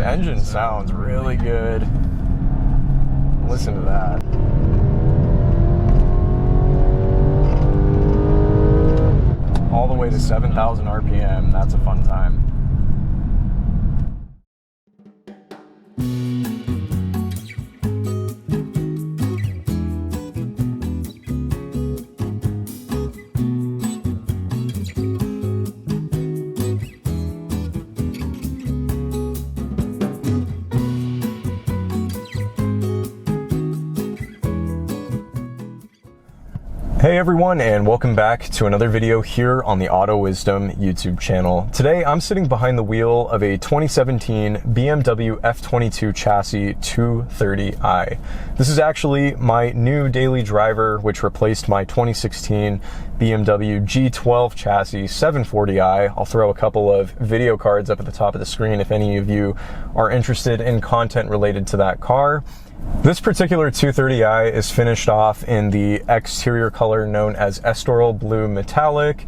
engine sounds really good. Listen to that. All the way to 7,000 RPM. That's a fun time. Hey everyone, and welcome back to another video here on the Auto Wisdom YouTube channel. Today I'm sitting behind the wheel of a 2017 BMW F22 chassis 230i. This is actually my new daily driver, which replaced my 2016 BMW G12 chassis 740i. I'll throw a couple of video cards up at the top of the screen if any of you are interested in content related to that car. This particular 230i is finished off in the exterior color known as Estoril Blue Metallic,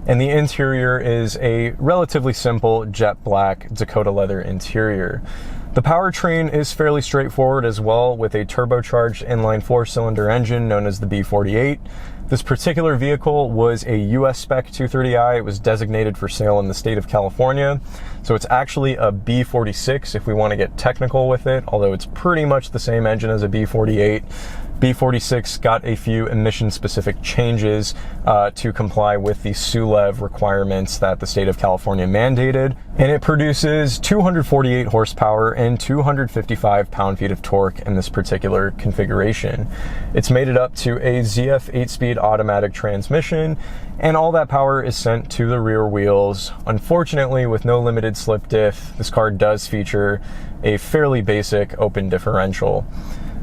and the interior is a relatively simple jet black Dakota leather interior. The powertrain is fairly straightforward as well, with a turbocharged inline 4-cylinder engine known as the B48. This particular vehicle was a US spec 230i. It was designated for sale in the state of California. So it's actually a B46 if we want to get technical with it, although it's pretty much the same engine as a B48. B46 got a few emission-specific changes to comply with the SULEV requirements that the state of California mandated, and it produces 248 horsepower and 255 pound-feet of torque in this particular configuration. It's mated up to a ZF 8-speed automatic transmission, and all that power is sent to the rear wheels. Unfortunately, with no limited slip diff, this car does feature a fairly basic open differential.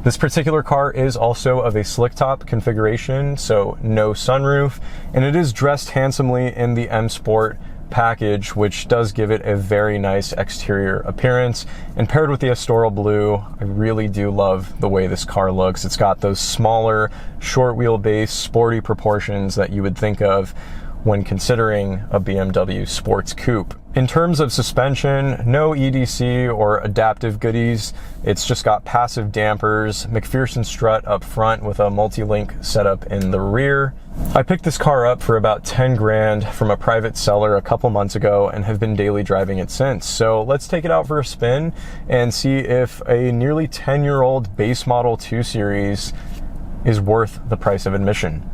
This particular car is also of a slick top configuration, so no sunroof, and it is dressed handsomely in the M Sport package, which does give it a very nice exterior appearance. And paired with the Estoril Blue, I really do love the way this car looks. It's got those smaller, short wheelbase, sporty proportions that you would think of when considering a BMW sports coupe. In terms of suspension, no EDC or adaptive goodies. It's just got passive dampers, McPherson strut up front with a multi-link setup in the rear. I picked this car up for about 10 grand from a private seller a couple months ago and have been daily driving it since. So let's take it out for a spin and see if a nearly 10-year-old base model 2 Series is worth the price of admission.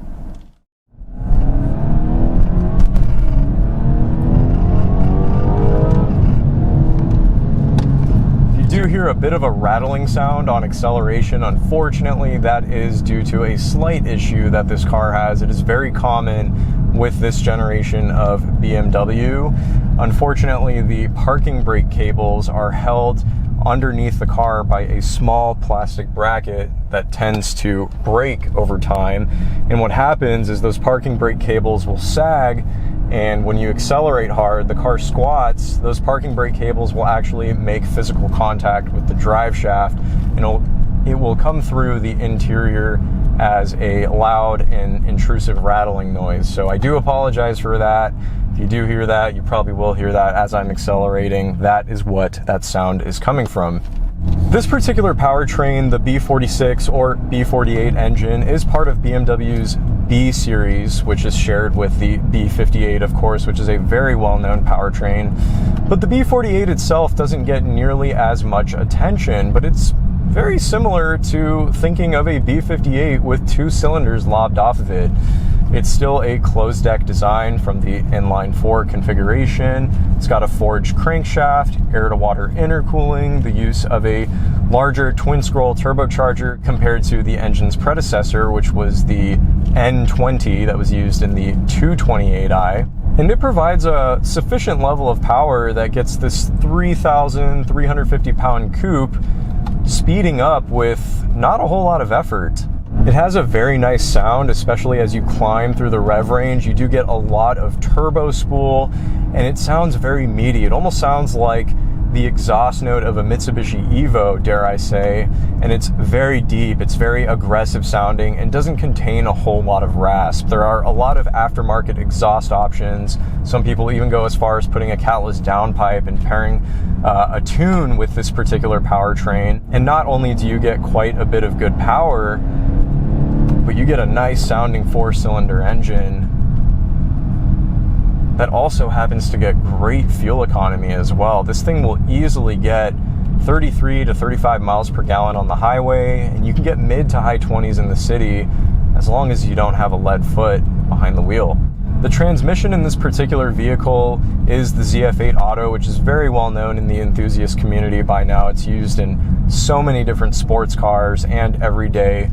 You hear a bit of a rattling sound on acceleration. Unfortunately, that is due to a slight issue that this car has. It is very common with this generation of BMW. Unfortunately, the parking brake cables are held underneath the car by a small plastic bracket that tends to break over time. And what happens is those parking brake cables will sag, and when you accelerate hard, the car squats, those parking brake cables will actually make physical contact with the drive shaft, and it will come through the interior as a loud and intrusive rattling noise. So I do apologize for that. If you do hear that, you probably will hear that as I'm accelerating. That is what that sound is coming from. This particular powertrain, the B46 or B48 engine, is part of BMW's B series, which is shared with the B58, of course, which is a very well-known powertrain. But the B48 itself doesn't get nearly as much attention, but it's very similar to thinking of a B58 with 2 cylinders lobbed off of it. It's still a closed deck design from the inline 4 configuration. It's got a forged crankshaft, air-to-water intercooling, the use of a larger twin-scroll turbocharger compared to the engine's predecessor, which was the N20 that was used in the 228i. And it provides a sufficient level of power that gets this 3,350 pound coupe speeding up with not a whole lot of effort. It has a very nice sound, especially as you climb through the rev range. You do get a lot of turbo spool, and it sounds very meaty. It almost sounds like the exhaust note of a Mitsubishi Evo, dare I say, and it's very deep, it's very aggressive sounding, and doesn't contain a whole lot of rasp. There are a lot of aftermarket exhaust options. Some people even go as far as putting a catless downpipe and pairing a tune with this particular powertrain. And not only do you get quite a bit of good power, but you get a nice sounding 4-cylinder engine that also happens to get great fuel economy as well. This thing will easily get 33 to 35 miles per gallon on the highway, and you can get mid to high 20s in the city as long as you don't have a lead foot behind the wheel. The transmission in this particular vehicle is the ZF8 Auto, which is very well known in the enthusiast community by now. It's used in so many different sports cars and everyday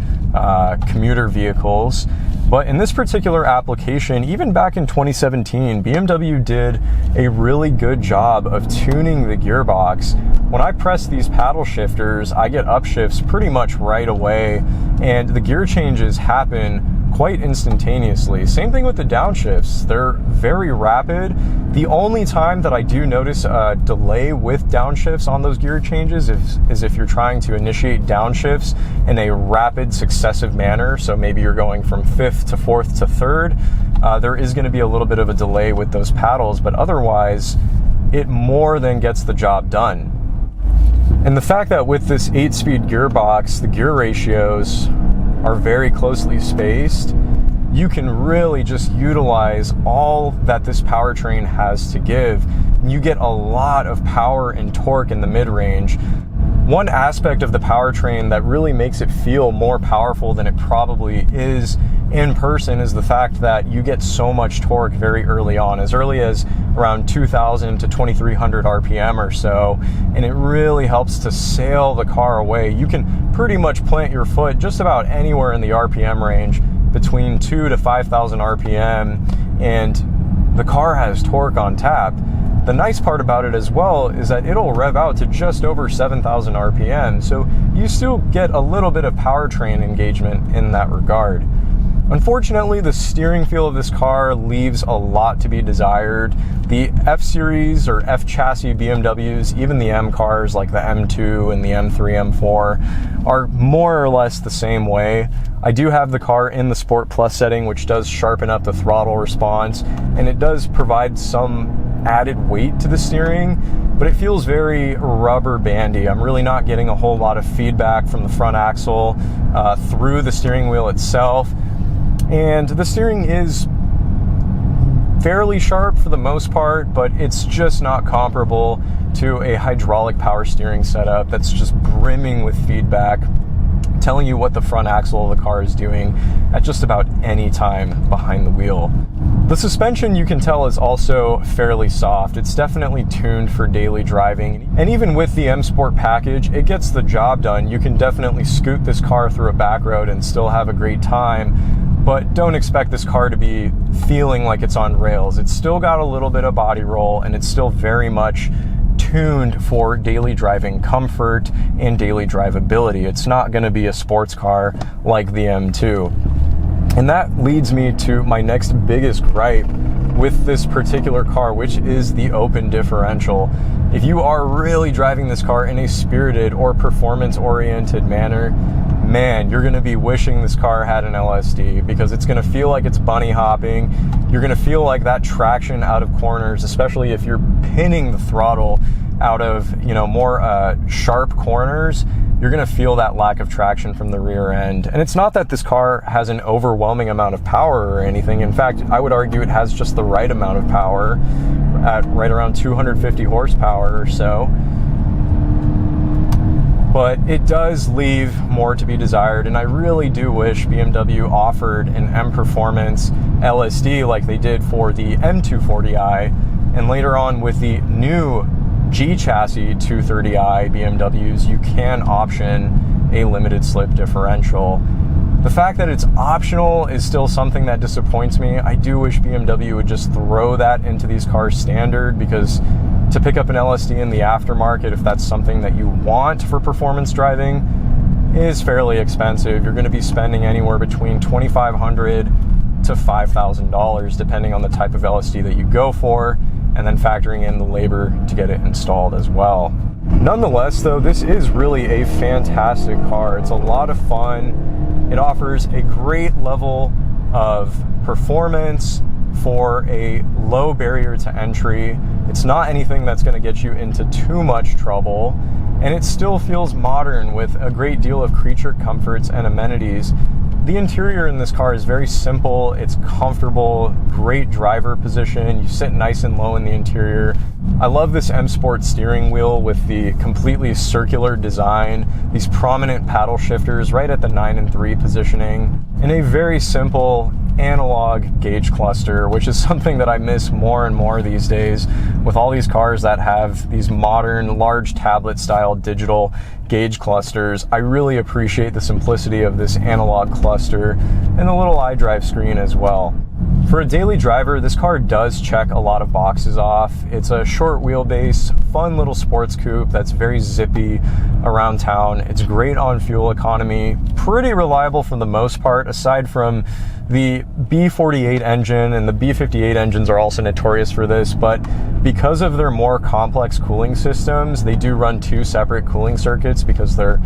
commuter vehicles. But in this particular application, even back in 2017, BMW did a really good job of tuning the gearbox. When I press these paddle shifters, I get upshifts pretty much right away, and the gear changes happen quite instantaneously. Same thing with the downshifts. They're very rapid. The only time that I do notice a delay with downshifts on those gear changes is if you're trying to initiate downshifts in a rapid successive manner. So maybe you're going from 5th to 4th to 3rd. There is going to be a little bit of a delay with those paddles, but otherwise it more than gets the job done. And the fact that with this 8-speed gearbox, the gear ratios are very closely spaced, you can really just utilize all that this powertrain has to give. You get a lot of power and torque in the mid-range. One aspect of the powertrain that really makes it feel more powerful than it probably is in person is the fact that you get so much torque very early on, as early as around 2,000 to 2,300 RPM or so, and it really helps to sail the car away. You can pretty much plant your foot just about anywhere in the RPM range between 2,000 to 5,000 RPM, and the car has torque on tap. The nice part about it as well is that it'll rev out to just over 7,000 RPM, so you still get a little bit of powertrain engagement in that regard. Unfortunately, the steering feel of this car leaves a lot to be desired. The F-Series or F-chassis BMWs, even the M cars like the M2 and the M3, M4, are more or less the same way. I do have the car in the Sport Plus setting, which does sharpen up the throttle response, and it does provide some added weight to the steering, but it feels very rubber bandy. I'm really not getting a whole lot of feedback from the front axle through the steering wheel itself. And the steering is fairly sharp for the most part, but it's just not comparable to a hydraulic power steering setup that's just brimming with feedback, telling you what the front axle of the car is doing at just about any time behind the wheel. The suspension, you can tell, is also fairly soft. It's definitely tuned for daily driving. And even with the M Sport package, it gets the job done. You can definitely scoot this car through a back road and still have a great time. But don't expect this car to be feeling like it's on rails. It's still got a little bit of body roll, and it's still very much tuned for daily driving comfort and daily drivability. It's not going to be a sports car like the M2. And that leads me to my next biggest gripe with this particular car, which is the open differential. If you are really driving this car in a spirited or performance-oriented manner, man, you're going to be wishing this car had an LSD, because it's going to feel like it's bunny hopping. You're going to feel like that traction out of corners, especially if you're pinning the throttle out of, more sharp corners. You're going to feel that lack of traction from the rear end. And it's not that this car has an overwhelming amount of power or anything. In fact, I would argue it has just the right amount of power at right around 250 horsepower or so. But it does leave more to be desired, and I really do wish BMW offered an M Performance LSD like they did for the M240i, and later on with the new G chassis 230i BMWs, you can option a limited slip differential. The fact that it's optional is still something that disappoints me. I do wish BMW would just throw that into these cars standard, because to pick up an LSD in the aftermarket, if that's something that you want for performance driving, is fairly expensive. You're going to be spending anywhere between $2,500 to $5,000 depending on the type of LSD that you go for. and then factoring in the labor to get it installed as well. Nonetheless, though, this is really a fantastic car. It's a lot of fun. It offers a great level of performance for a low barrier to entry. It's not anything that's going to get you into too much trouble, and it still feels modern with a great deal of creature comforts and amenities. The interior in this car is very simple, it's comfortable, great driver position, you sit nice and low in the interior. I love this M Sport steering wheel with the completely circular design, these prominent paddle shifters right at the 9 and 3 positioning, and a very simple analog gauge cluster, which is something that I miss more and more these days with all these cars that have these modern, large tablet style digital gauge clusters. I really appreciate the simplicity of this analog cluster and the little iDrive screen as well. For a daily driver, this car does check a lot of boxes off. It's a short wheelbase, fun little sports coupe that's very zippy around town. It's great on fuel economy, pretty reliable for the most part, aside from the B48 engine, and the B58 engines are also notorious for this, but because of their more complex cooling systems, they do run 2 separate cooling circuits because they're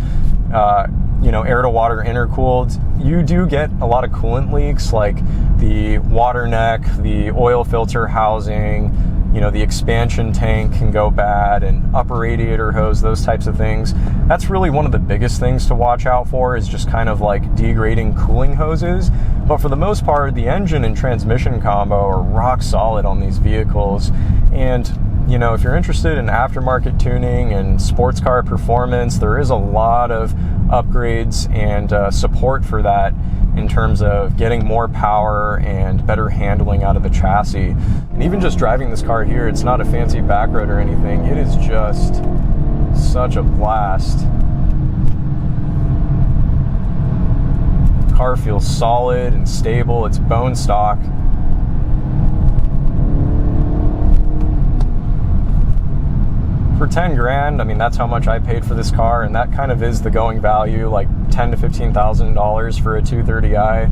air to water intercooled. You do get a lot of coolant leaks, like the water neck, the oil filter housing, the expansion tank can go bad, and upper radiator hose, those types of things. That's really one of the biggest things to watch out for, is just kind of like degrading cooling hoses. But for the most part, the engine and transmission combo are rock solid on these vehicles. And if you're interested in aftermarket tuning and sports car performance, there is a lot of upgrades and support for that in terms of getting more power and better handling out of the chassis. And even just driving this car here, it's not a fancy back road or anything. It is just such a blast. The car feels solid and stable. It's bone stock. For 10 grand, I mean, that's how much I paid for this car, and that kind of is the going value, like $10,000 to $15,000 for a 230i.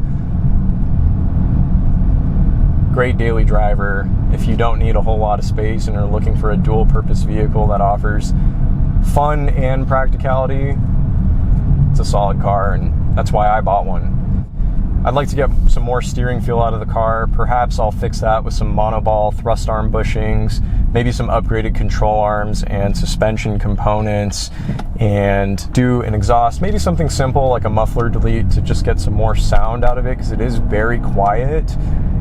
Great daily driver if you don't need a whole lot of space and are looking for a dual purpose vehicle that offers fun and practicality. It's a solid car, and that's why I bought one. I'd like to get some more steering feel out of the car. Perhaps I'll fix that with some monoball thrust arm bushings, maybe some upgraded control arms and suspension components, and do an exhaust, maybe something simple like a muffler delete to just get some more sound out of it, because it is very quiet.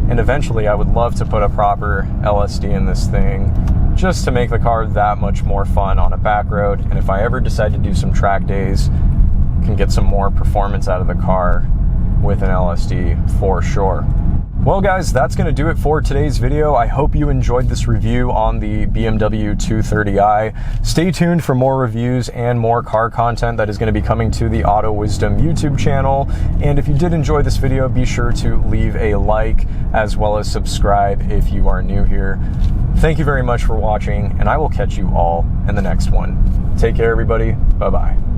And eventually I would love to put a proper LSD in this thing, just to make the car that much more fun on a back road. And if I ever decide to do some track days, can get some more performance out of the car with an LSD for sure. Well guys, that's going to do it for today's video. I hope you enjoyed this review on the BMW 230i. Stay tuned for more reviews and more car content that is going to be coming to the Auto Wisdom YouTube channel. And if you did enjoy this video, be sure to leave a like as well as subscribe if you are new here. Thank you very much for watching, and I will catch you all in the next one. Take care, everybody. Bye-bye.